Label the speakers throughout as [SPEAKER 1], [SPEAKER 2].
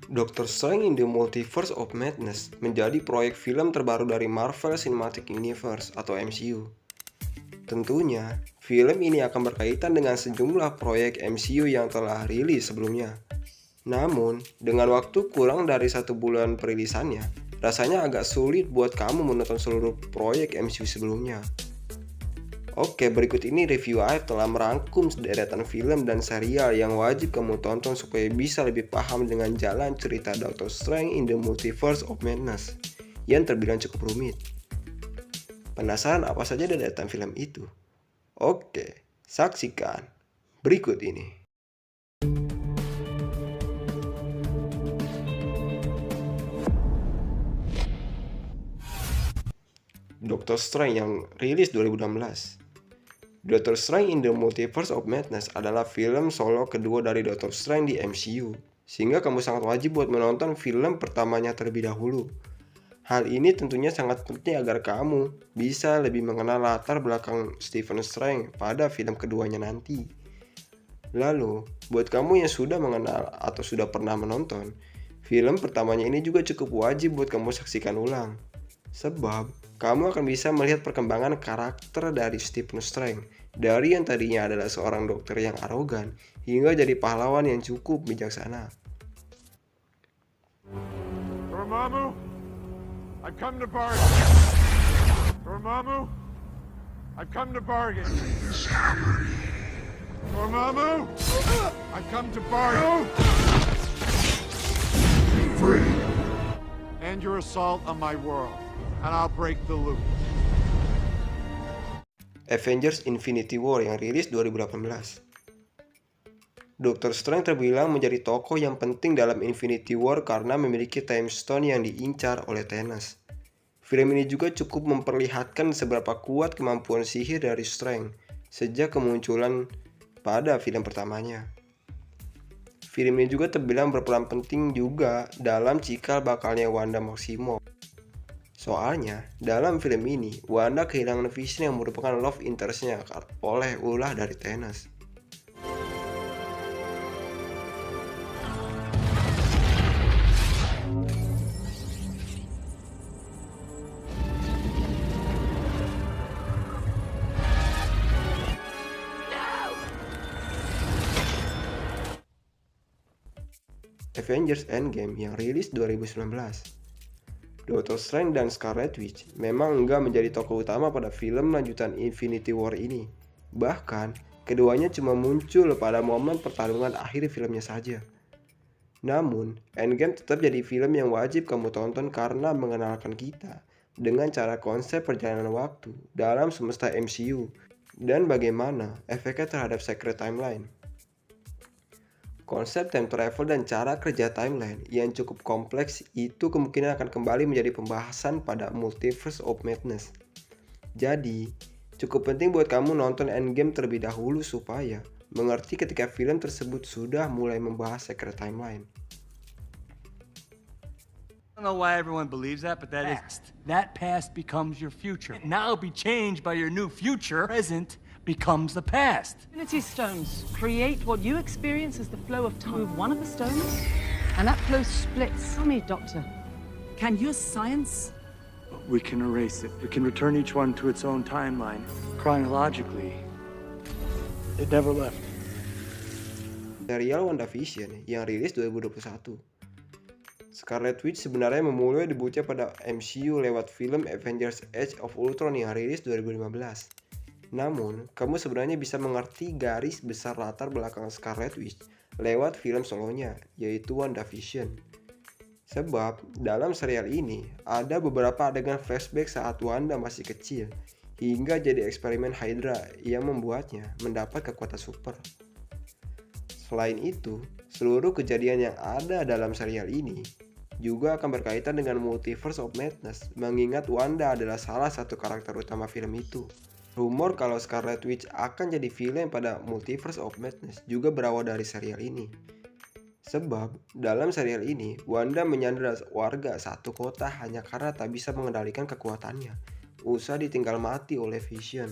[SPEAKER 1] Doctor Strange in the Multiverse of Madness menjadi proyek film terbaru dari Marvel Cinematic Universe atau MCU. Tentunya, film ini akan berkaitan dengan sejumlah proyek MCU yang telah rilis sebelumnya. Namun, dengan waktu kurang dari 1 bulan perilisannya, rasanya agak sulit buat kamu menonton seluruh proyek MCU sebelumnya. Oke, berikut ini review Aib telah merangkum sederetan film dan serial yang wajib kamu tonton supaya bisa lebih paham dengan jalan cerita Doctor Strange in the Multiverse of Madness yang terbilang cukup rumit. Penasaran apa saja deretan film itu? Oke, saksikan berikut ini. Doctor Strange yang rilis 2016. Doctor Strange in the Multiverse of Madness adalah film solo kedua dari Doctor Strange di MCU, sehingga kamu sangat wajib buat menonton film pertamanya terlebih dahulu. Hal ini tentunya sangat penting agar kamu bisa lebih mengenal latar belakang Stephen Strange pada film keduanya nanti. Lalu, buat kamu yang sudah mengenal atau sudah pernah menonton, film pertamanya ini juga cukup wajib buat kamu saksikan ulang. Sebab, kamu akan bisa melihat perkembangan karakter dari Stephen Strange dari yang tadinya adalah seorang dokter yang arogan hingga jadi pahlawan yang cukup bijaksana.
[SPEAKER 2] Dormammu, I've come to bargain. Dormammu, I've come to bargain. Dormammu, I've come to bargain. Free. End your assault on my world, and I'll break the loop.
[SPEAKER 1] Avengers Infinity War yang rilis 2018. Doctor Strange terbilang menjadi tokoh yang penting dalam Infinity War karena memiliki Time Stone yang diincar oleh Thanos. Film ini juga cukup memperlihatkan seberapa kuat kemampuan sihir dari Strange sejak kemunculan pada film pertamanya. Film ini juga terbilang berperan penting juga dalam cikal bakalnya Wanda Maximoff. Soalnya, dalam film ini, Wanda kehilangan Vision yang merupakan love interest-nya oleh ulah dari Thanos. Avengers Endgame yang rilis 2019. Doctor Strange dan Scarlet Witch memang enggak menjadi tokoh utama pada film lanjutan Infinity War ini. Bahkan, keduanya cuma muncul pada momen pertarungan akhir filmnya saja. Namun, Endgame tetap jadi film yang wajib kamu tonton karena mengenalkan kita dengan cara konsep perjalanan waktu dalam semesta MCU dan bagaimana efeknya terhadap Secret Timeline. Konsep time travel dan cara kerja timeline yang cukup kompleks itu kemungkinan akan kembali menjadi pembahasan pada Multiverse of Madness. Jadi, cukup penting buat kamu nonton Endgame terlebih dahulu supaya mengerti ketika film tersebut sudah mulai membahas Secret Timeline.
[SPEAKER 3] I don't know why everyone believes that, but that past becomes your future. Now be changed by your new future. Present becomes the past.
[SPEAKER 4] Infinity Stones create what you experience as the flow of time. Move one of the stones, and that flow splits. Tell me, Doctor, can your science?
[SPEAKER 5] We can erase it. We can return each one to its own timeline. Chronologically, it never left.
[SPEAKER 1] Serial WandaVision yang rilis 2021. Scarlet Witch sebenarnya memulai debutnya pada MCU lewat film Avengers Age of Ultron yang rilis 2015. Namun, kamu sebenarnya bisa mengerti garis besar latar belakang Scarlet Witch lewat film solonya, yaitu WandaVision. Sebab, dalam serial ini, ada beberapa adegan flashback saat Wanda masih kecil, hingga jadi eksperimen Hydra yang membuatnya mendapat kekuatan super. Selain itu, seluruh kejadian yang ada dalam serial ini juga akan berkaitan dengan Multiverse of Madness, mengingat Wanda adalah salah satu karakter utama film itu. Rumor kalau Scarlet Witch akan jadi villain pada Multiverse of Madness juga berawal dari serial ini. Sebab, dalam serial ini, Wanda menyandera warga satu kota hanya karena tak bisa mengendalikan kekuatannya, usai ditinggal mati oleh Vision.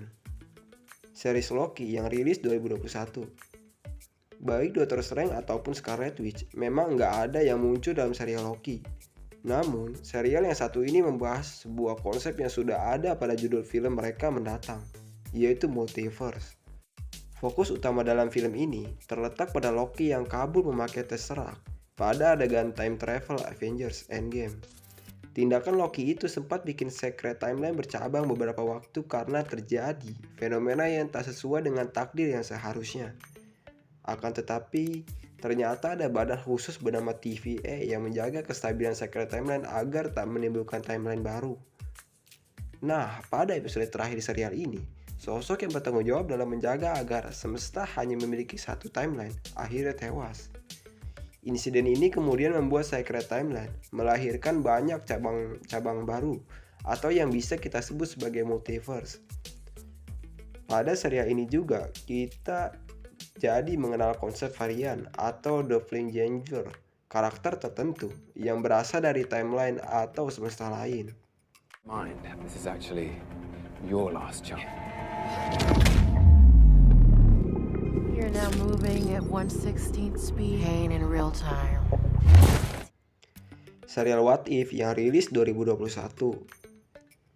[SPEAKER 1] Series Loki yang rilis 2021. baik Doctor Strange ataupun Scarlet Witch memang nggak ada yang muncul dalam serial Loki. Namun, serial yang satu ini membahas sebuah konsep yang sudah ada pada judul film mereka mendatang, yaitu multiverse. Fokus utama dalam film ini terletak pada Loki yang kabur memakai Tesseract pada adegan time travel Avengers Endgame. Tindakan Loki itu sempat bikin Secret Timeline bercabang beberapa waktu karena terjadi fenomena yang tak sesuai dengan takdir yang seharusnya. Akan tetapi, ternyata ada badan khusus bernama TVA yang menjaga kestabilan Secret Timeline agar tak menimbulkan timeline baru. Nah, pada episode terakhir serial ini, sosok yang bertanggung jawab dalam menjaga agar semesta hanya memiliki satu timeline akhirnya tewas. Insiden ini kemudian membuat Secret Timeline melahirkan banyak cabang baru atau yang bisa kita sebut sebagai multiverse. Pada serial ini juga kita jadi mengenal konsep varian atau doppelganger, karakter tertentu yang berasal dari timeline atau semesta lain.
[SPEAKER 6] Mind, this is actually your last chance.
[SPEAKER 7] You're now moving at 1/16 speed, pain in real time.
[SPEAKER 1] Serial What If yang rilis 2021.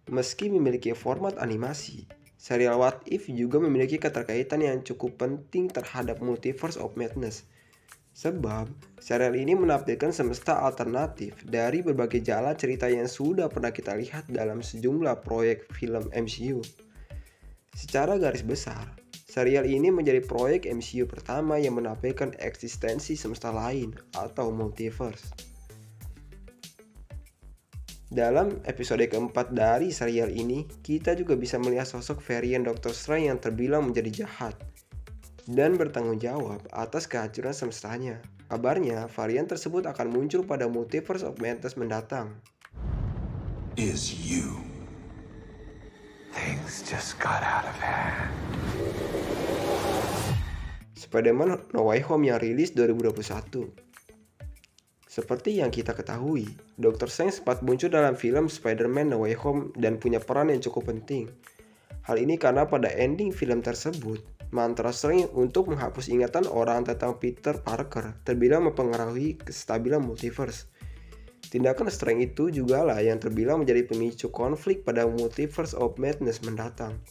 [SPEAKER 1] Meski memiliki format animasi, serial What If juga memiliki keterkaitan yang cukup penting terhadap Multiverse of Madness. Sebab, serial ini menampilkan semesta alternatif dari berbagai jalan cerita yang sudah pernah kita lihat dalam sejumlah proyek film MCU. Secara garis besar, serial ini menjadi proyek MCU pertama yang menampilkan eksistensi semesta lain atau multiverse. Dalam episode keempat dari serial ini, kita juga bisa melihat sosok varian Doctor Strange yang terbilang menjadi jahat dan bertanggung jawab atas kehancuran semestanya. Kabarnya, varian tersebut akan muncul pada Multiverse of Madness mendatang.
[SPEAKER 8] Is you. Things just got out of hand.
[SPEAKER 1] Spider-Man No Way Home yang rilis 2021. Seperti yang kita ketahui, Doctor Strange sempat muncul dalam film Spider-Man No Way Home dan punya peran yang cukup penting. Hal ini karena pada ending film tersebut, mantra Strange untuk menghapus ingatan orang tentang Peter Parker terbilang mempengaruhi kestabilan multiverse. Tindakan Strange itu jugalah yang terbilang menjadi pemicu konflik pada Multiverse of Madness mendatang.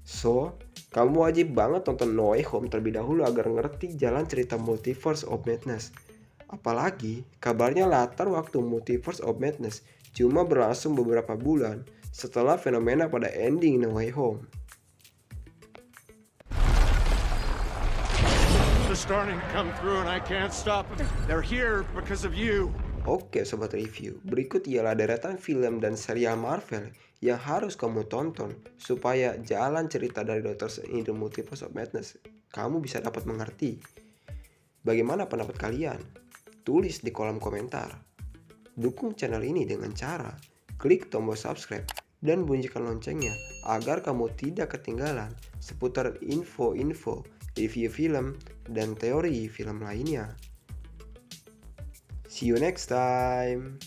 [SPEAKER 1] So, kamu wajib banget tonton No Way Home terlebih dahulu agar ngerti jalan cerita Multiverse of Madness. Apalagi, kabarnya latar waktu Multiverse of Madness cuma berlangsung beberapa bulan setelah fenomena pada ending No Way Home.
[SPEAKER 2] They're starting to come through and I can't stop them. They're here because of you.
[SPEAKER 1] Oke sobat review, berikut ialah deretan film dan serial Marvel yang harus kamu tonton supaya jalan cerita dari Doctor Strange in the Multiverse of Madness kamu bisa dapat mengerti. Bagaimana pendapat kalian? Tulis di kolom komentar. Dukung channel ini dengan cara klik tombol subscribe dan bunyikan loncengnya agar kamu tidak ketinggalan seputar info-info, review film, dan teori film lainnya. See you next time.